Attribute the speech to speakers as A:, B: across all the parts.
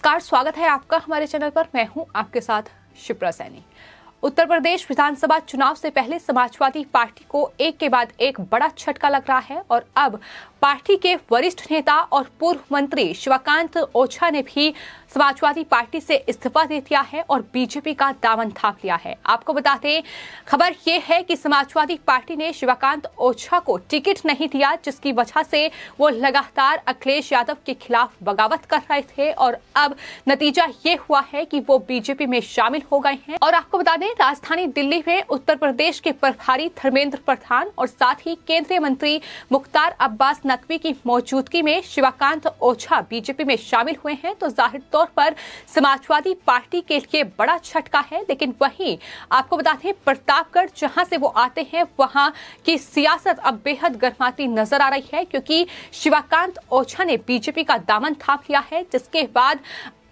A: नमस्कार, स्वागत है आपका हमारे चैनल पर। मैं हूं आपके साथ शिप्रा सैनी। उत्तर प्रदेश विधानसभा चुनाव से पहले समाजवादी पार्टी को एक के बाद एक बड़ा झटका लग रहा है और अब पार्टी के वरिष्ठ नेता और पूर्व मंत्री शिवकांत ओझा ने भी समाजवादी पार्टी से इस्तीफा दे दिया है और बीजेपी का दामन थाम लिया है। आपको बता दें, खबर ये है कि समाजवादी पार्टी ने शिवकांत ओझा को टिकट नहीं दिया, जिसकी वजह से वो लगातार अखिलेश यादव के खिलाफ बगावत कर रहे थे और अब नतीजा ये हुआ है कि वो बीजेपी में शामिल हो गए हैं। और आपको बता दें, राजधानी दिल्ली में उत्तर प्रदेश के प्रभारी धर्मेंद्र प्रधान और साथ ही केंद्रीय मंत्री मुख्तार अब्बास नकवी की मौजूदगी में शिवकांत ओझा बीजेपी में शामिल हुए हैं। तो जाहिर तौर पर समाजवादी पार्टी के लिए बड़ा झटका है, लेकिन वहीं आपको बता दें, प्रतापगढ़ जहां से वो आते हैं वहां की सियासत अब बेहद गर्माती नजर आ रही है, क्योंकि शिवकांत ओझा ने बीजेपी का दामन थाम लिया है, जिसके बाद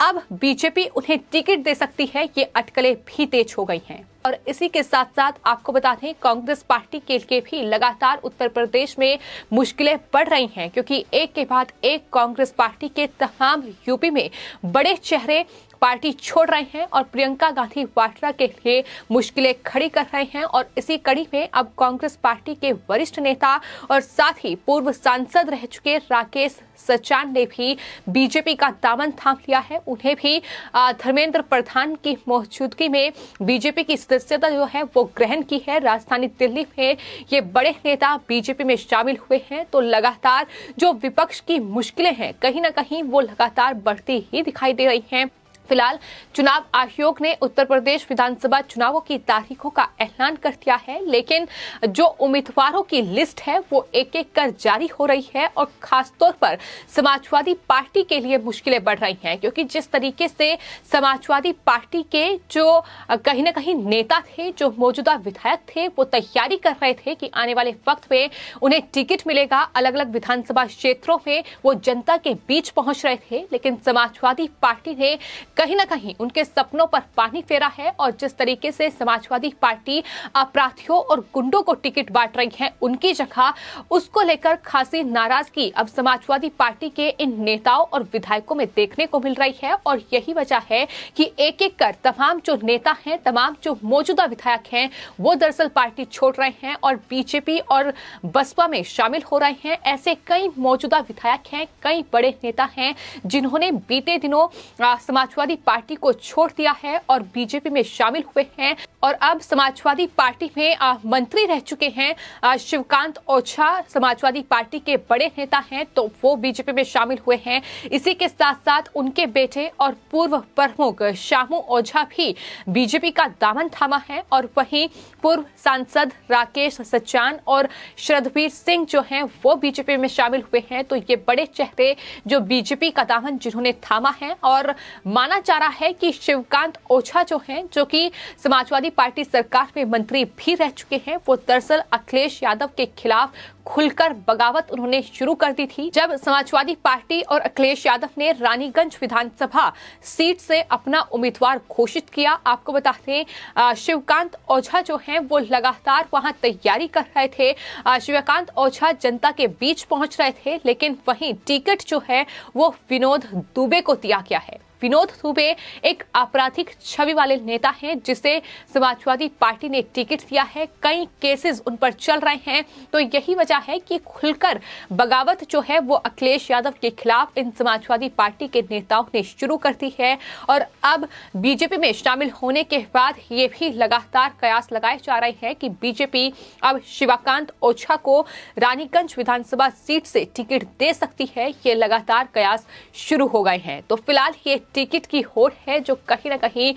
A: अब बीजेपी उन्हें टिकट दे सकती है। ये अटकलें भी तेज हो गई हैं। और इसी के साथ साथ आपको बता दें, कांग्रेस पार्टी के लिए भी लगातार उत्तर प्रदेश में मुश्किलें बढ़ रही हैं, क्योंकि एक के बाद एक कांग्रेस पार्टी के तमाम यूपी में बड़े चेहरे पार्टी छोड़ रहे हैं और प्रियंका गांधी वाड्रा के लिए मुश्किलें खड़ी कर रहे हैं। और इसी कड़ी में अब कांग्रेस पार्टी के वरिष्ठ नेता और साथ ही पूर्व सांसद रह चुके राकेश सचान ने भी बीजेपी का दामन थाम लिया है। उन्हें भी धर्मेंद्र प्रधान की मौजूदगी में बीजेपी की सदस्यता जो है वो ग्रहण की है। राजधानी दिल्ली में ये बड़े नेता बीजेपी में शामिल हुए हैं। तो लगातार जो विपक्ष की मुश्किलें हैं, कहीं ना कहीं वो लगातार बढ़ती ही दिखाई दे रही हैं। फिलहाल चुनाव आयोग ने उत्तर प्रदेश विधानसभा चुनावों की तारीखों का ऐलान कर दिया है, लेकिन जो उम्मीदवारों की लिस्ट है वो एक एक कर जारी हो रही है और खासतौर पर समाजवादी पार्टी के लिए मुश्किलें बढ़ रही हैं, क्योंकि जिस तरीके से समाजवादी पार्टी के जो कहीं ना कहीं नेता थे, जो मौजूदा विधायक थे, वो तैयारी कर रहे थे कि आने वाले वक्त में उन्हें टिकट मिलेगा। अलग अलग विधानसभा क्षेत्रों में वो जनता के बीच पहुंच रहे थे, लेकिन समाजवादी पार्टी ने कहीं ना कहीं उनके सपनों पर पानी फेरा है। और जिस तरीके से समाजवादी पार्टी अपराधियों और गुंडों को टिकट बांट रही है उनकी जगह, उसको लेकर खासी नाराजगी अब समाजवादी पार्टी के इन नेताओं और विधायकों में देखने को मिल रही है। और यही वजह है कि एक एक कर तमाम जो नेता हैं, तमाम जो मौजूदा विधायक हैं, वो दरअसल पार्टी छोड़ रहे हैं और बीजेपी और बसपा में शामिल हो रहे हैं। ऐसे कई मौजूदा विधायक हैं, कई बड़े नेता हैं जिन्होंने बीते दिनों समाजवादी पार्टी को छोड़ दिया है और बीजेपी में शामिल हुए हैं। और अब समाजवादी पार्टी में मंत्री रह चुके हैं शिवकांत ओझा, समाजवादी पार्टी के बड़े नेता हैं, तो वो बीजेपी में शामिल हुए हैं। इसी के साथ साथ उनके बेटे और पूर्व प्रमुख शामू ओझा भी बीजेपी का दामन थामा है। और वहीं पूर्व सांसद राकेश सचान और शरदवीर सिंह जो हैं वो बीजेपी में शामिल हुए हैं। तो ये बड़े चेहरे जो बीजेपी का दामन जिन्होंने थामा है, और माना जा रहा है कि शिवकांत ओझा जो हैं, जो कि समाजवादी पार्टी सरकार में मंत्री भी रह चुके हैं, वो दरअसल अखिलेश यादव के खिलाफ खुलकर बगावत उन्होंने शुरू कर दी थी। जब समाजवादी पार्टी और अखिलेश यादव ने रानीगंज विधानसभा सीट से अपना उम्मीदवार घोषित किया, आपको बता दें शिवकांत ओझा जो हैं वो लगातार वहां तैयारी कर रहे थे। शिवकांत ओझा जनता के बीच पहुंच रहे थे, लेकिन वहीं टिकट जो है वो विनोद दुबे को दिया गया है। विनोद दुबे एक आपराधिक छवि वाले नेता हैं, जिसे समाजवादी पार्टी ने टिकट दिया है। कई केसेस उन पर चल रहे हैं। तो यही वजह है कि खुलकर बगावत जो है वो अखिलेश यादव के खिलाफ इन समाजवादी पार्टी के नेताओं ने शुरू कर दी है। और अब बीजेपी में शामिल होने के बाद ये भी लगातार कयास लगाए जा रहे हैं कि बीजेपी अब शिवकांत ओझा को रानीगंज विधानसभा सीट से टिकट दे सकती है। ये लगातार कयास शुरू हो गए हैं। तो फिलहाल ये टिकट की होड़ है जो कहीं ना कहीं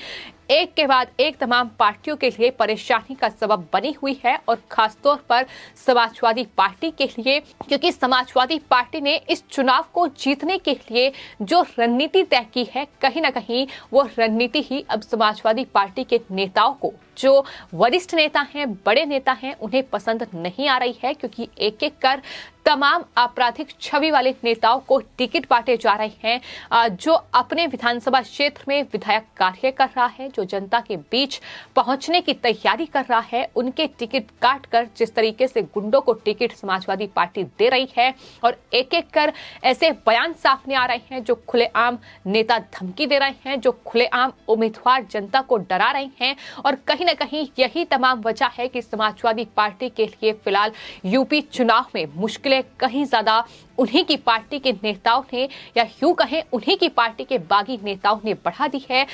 A: एक के बाद एक तमाम पार्टियों के लिए परेशानी का सबब बनी हुई है, और खासतौर पर समाजवादी पार्टी के लिए, क्योंकि समाजवादी पार्टी ने इस चुनाव को जीतने के लिए जो रणनीति तय की है, कहीं ना कहीं वो रणनीति ही अब समाजवादी पार्टी के नेताओं को जो वरिष्ठ नेता हैं, बड़े नेता हैं, उन्हें पसंद नहीं आ रही है, क्योंकि एक एक कर तमाम आपराधिक छवि वाले नेताओं को टिकट बांटे जा रहे हैं। जो अपने विधानसभा क्षेत्र में विधायक कार्य कर रहा है, जो जनता के बीच पहुंचने की तैयारी कर रहा है, उनके टिकट काटकर जिस तरीके से गुंडों को टिकट समाजवादी पार्टी दे रही है और एक एक कर ऐसे बयान सामने आ रहे हैं जो खुलेआम नेता धमकी दे रहे हैं, जो खुलेआम उम्मीदवार जनता को डरा रहे हैं। और कहीं ना कहीं यही तमाम वजह है कि समाजवादी पार्टी के लिए फिलहाल यूपी चुनाव में मुश्किलें कहीं ज्यादा उन्हीं की पार्टी के नेताओं ने, या यूं कहें उन्हीं की पार्टी के बागी नेताओं ने बढ़ा दी है।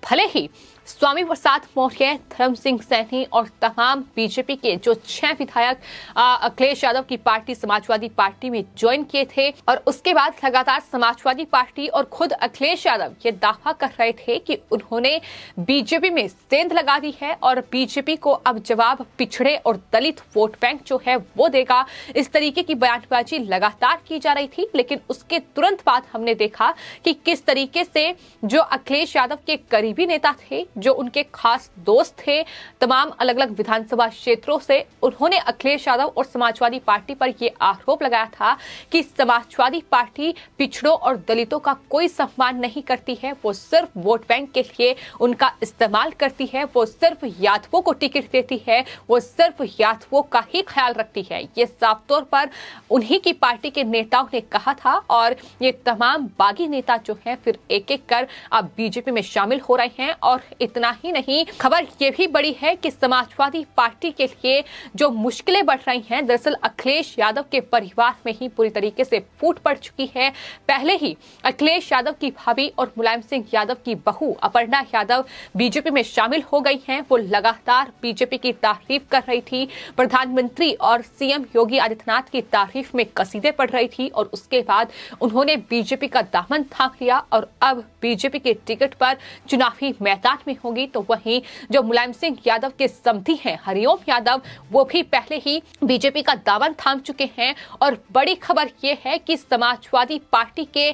A: भले ही स्वामी प्रसाद मौर्य, धर्म सिंह सैनी और तमाम बीजेपी के जो 6 विधायक अखिलेश यादव की पार्टी समाजवादी पार्टी में ज्वाइन किए थे, और उसके बाद लगातार समाजवादी पार्टी और खुद अखिलेश यादव ये दावा कर रहे थे कि उन्होंने बीजेपी में सेंध लगा दी है और बीजेपी को अब जवाब पिछड़े और दलित वोट बैंक जो है वो देगा। इस तरीके की बयानबाजी लगातार की जा रही थी, लेकिन उसके तुरंत बाद हमने देखा कि किस तरीके से जो अखिलेश यादव के करीबी नेता थे, जो उनके खास दोस्त थे तमाम अलग अलग विधानसभा क्षेत्रों से, उन्होंने अखिलेश यादव और समाजवादी पार्टी पर यह आरोप लगाया था कि समाजवादी पार्टी पिछड़ों और दलितों का कोई सम्मान नहीं करती है, वो सिर्फ वोट बैंक के लिए उनका इस्तेमाल करती है, वो सिर्फ यादवों को टिकट देती है, वो सिर्फ यादवों का ही ख्याल रखती है। ये साफ तौर पर उन्हीं की पार्टी के नेताओं ने कहा था, और ये तमाम बागी नेता जो हैं फिर एक एक कर अब बीजेपी में शामिल हो रहे हैं। और इतना ही नहीं, खबर ये भी बड़ी है कि समाजवादी पार्टी के लिए जो मुश्किलें बढ़ रही हैं, दरअसल अखिलेश यादव के परिवार में ही पूरी तरीके से फूट पड़ चुकी है। पहले ही अखिलेश यादव की भाभी और मुलायम सिंह यादव की बहू अपर्णा यादव बीजेपी में शामिल हो गई हैं। वो लगातार बीजेपी की तारीफ कर रही थी, प्रधानमंत्री और सीएम योगी आदित्यनाथ की तारीफ में कसीदे पढ़ रही थी, और उसके बाद उन्होंने बीजेपी का दामन थाम लिया और अब बीजेपी के टिकट पर चुनावी मैदान में होगी। तो वहीं जो मुलायम सिंह यादव के समधी हैं हरिओम यादव, वो भी पहले ही बीजेपी का दामन थाम चुके हैं। और बड़ी खबर ये है कि समाजवादी पार्टी के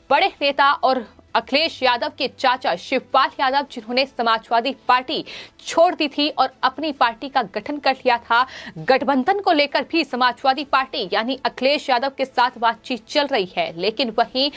A: बड़े नेता और अखिलेश यादव के चाचा शिवपाल यादव, जिन्होंने समाजवादी पार्टी छोड़ दी थी और अपनी पार्टी का गठन कर लिया था, गठबंधन को लेकर भी समाजवादी पार्टी यानी अखिलेश यादव के साथ बातचीत चल रही है। लेकिन वहीं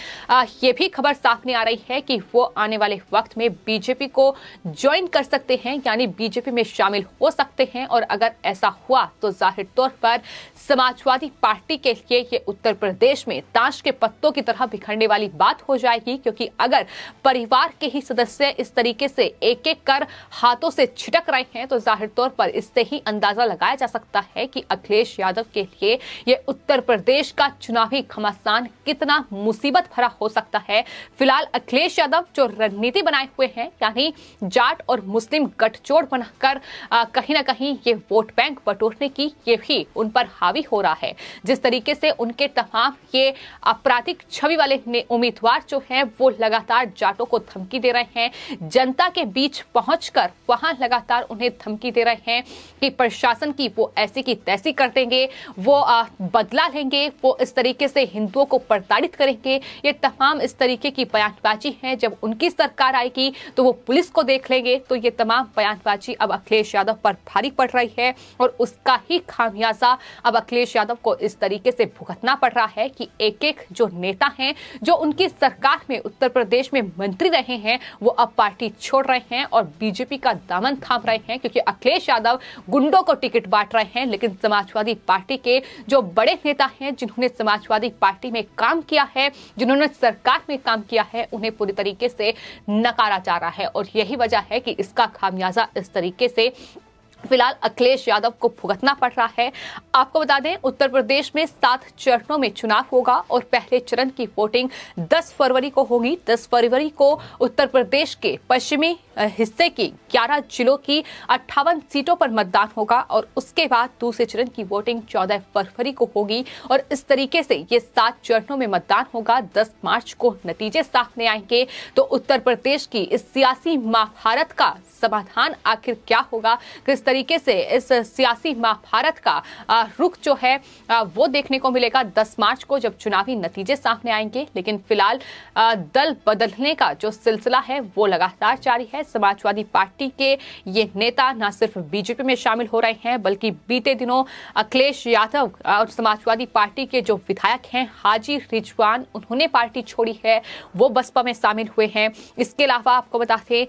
A: ये भी खबर सामने आ रही है कि वो आने वाले वक्त में बीजेपी को ज्वाइन कर सकते हैं, यानी बीजेपी में शामिल हो सकते हैं। और अगर ऐसा हुआ तो जाहिर तौर पर समाजवादी पार्टी के लिए ये उत्तर प्रदेश में ताश के पत्तों की तरह बिखरने वाली बात हो जाएगी, क्योंकि अगर परिवार के ही सदस्य इस तरीके से एक एक कर हाथों से छिटक रहे हैं तो जाहिर तौर पर इससे ही अंदाजा लगाया जा सकता है कि अखिलेश यादव के लिए ये उत्तर प्रदेश का चुनावी घमासान कितना मुसीबत भरा हो सकता है। फिलहाल अखिलेश यादव जो रणनीति बनाए हुए हैं, यानी जाट और मुस्लिम गठजोड़ बनाकर कहीं ना कहीं ये वोट बैंक बटोरने की, ये भी उन पर हावी हो रहा है। जिस तरीके से उनके तमाम ये आपराधिक छवि वाले उम्मीदवार जो हैं वो लगातार जाटों को धमकी दे रहे हैं, जनता के बीच पहुंचकर वहां लगातार उन्हें धमकी दे रहे हैं कि प्रशासन की वो ऐसी की तैसी कर देंगे, वो बदला लेंगे, वो इस तरीके से हिंदुओं को प्रताड़ित करेंगे। ये तमाम इस तरीके की बयानबाजी है। जब उनकी सरकार आएगी तो वो पुलिस को देख लेंगे। तो ये तमाम बयानबाजी अब अखिलेश यादव पर भारी पड़ रही है और उसका ही खामियाजा अब अखिलेश यादव को इस तरीके से भुगतना पड़ रहा है कि एक एक जो नेता हैं, जो उनकी सरकार में उत्तर प्रदेश में मंत्री रहे हैं, वो अब पार्टी छोड़ रहे हैं और बीजेपी का दामन थाम रहे हैं, क्योंकि अखिलेश यादव गुंडों को टिकट बांट रहे हैं। लेकिन समाजवादी पार्टी के जो बड़े नेता हैं, जिन्होंने समाजवादी पार्टी में काम किया है, जिन्होंने सरकार में काम किया है, उन्हें पूरी तरीके से नकारा जा रहा है। और यही वजह है कि इसका खामियाजा इस तरीके से फिलहाल अखिलेश यादव को भुगतना पड़ रहा है। आपको बता दें, उत्तर प्रदेश में 7 चरणों में चुनाव होगा और पहले चरण की वोटिंग 10 फरवरी को होगी। 10 फरवरी को उत्तर प्रदेश के पश्चिमी हिस्से की 11 जिलों की 58 सीटों पर मतदान होगा और उसके बाद दूसरे चरण की वोटिंग 14 फरवरी को होगी। और इस तरीके से ये 7 चरणों में मतदान होगा। 10 मार्च को नतीजे सामने आएंगे तो उत्तर प्रदेश की इस सियासी महाभारत का समाधान आखिर क्या होगा, किस तरीके से इस सियासी महाभारत का रुख जो है वो देखने को मिलेगा 10 मार्च को, जब चुनावी नतीजे सामने आएंगे। लेकिन फिलहाल दल बदलने का जो सिलसिला है वो लगातार जारी है। समाजवादी पार्टी के ये नेता न सिर्फ बीजेपी में शामिल हो रहे हैं, बल्कि बीते दिनों अखिलेश यादव और समाजवादी पार्टी के जो विधायक हैं हाजी रिजवान, उन्होंने पार्टी छोड़ी है, वो बसपा में शामिल हुए हैं। इसके अलावा आपको बता दें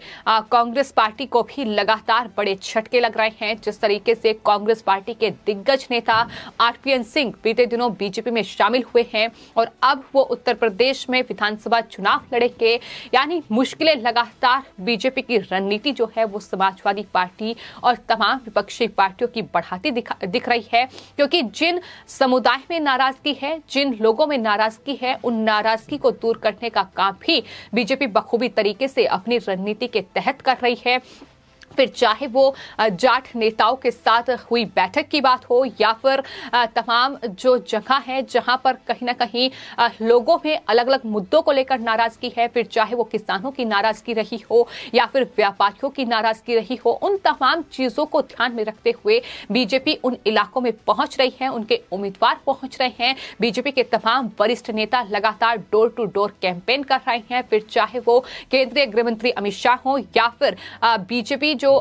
A: कांग्रेस पार्टी को भी लगातार बड़े झटके लग रहे हैं। जिस तरीके से कांग्रेस पार्टी के दिग्गज नेता आरपीएन सिंह बीते दिनों बीजेपी में शामिल हुए हैं और अब वो उत्तर प्रदेश में विधानसभा चुनाव लड़ेंगे। यानी मुश्किलें लगातार बीजेपी की रणनीति जो है वो समाजवादी पार्टी और तमाम विपक्षी पार्टियों की बढ़ाती दिख रही है, क्योंकि जिन समुदाय में नाराजगी है, जिन लोगों में नाराजगी है, उन नाराजगी को दूर करने का काम भी बीजेपी बखूबी तरीके से अपनी रणनीति के तहत कर रही है। फिर चाहे वो जाट नेताओं के साथ हुई बैठक की बात हो या फिर तमाम जो जगह है जहां पर कहीं ना कहीं लोगों में अलग अलग मुद्दों को लेकर नाराजगी है, फिर चाहे वो किसानों की नाराजगी रही हो या फिर व्यापारियों की नाराजगी रही हो, उन तमाम चीजों को ध्यान में रखते हुए बीजेपी उन इलाकों में पहुंच रही है, उनके उम्मीदवार पहुंच रहे हैं। बीजेपी के तमाम वरिष्ठ नेता लगातार डोर टू डोर कैंपेन कर रहे हैं, फिर चाहे वो केंद्रीय गृह मंत्री अमित शाह हो या फिर बीजेपी जो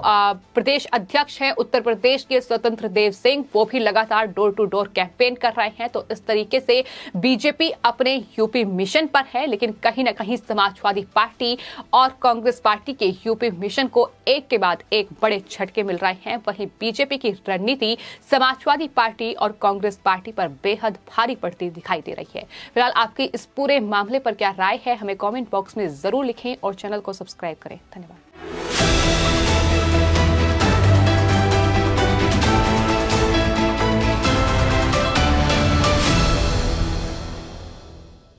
A: प्रदेश अध्यक्ष हैं उत्तर प्रदेश के स्वतंत्र देव सिंह, वो भी लगातार डोर टू डोर कैंपेन कर रहे हैं। तो इस तरीके से बीजेपी अपने यूपी मिशन पर है, लेकिन कहीं ना कहीं समाजवादी पार्टी और कांग्रेस पार्टी के यूपी मिशन को एक के बाद एक बड़े झटके मिल रहे हैं। वहीं बीजेपी की रणनीति समाजवादी पार्टी और कांग्रेस पार्टी पर बेहद भारी पड़ती दिखाई दे रही है। फिलहाल आपकी इस पूरे मामले पर क्या राय है, हमें कमेंट बॉक्स में जरूर लिखें और चैनल को सब्सक्राइब करें। धन्यवाद।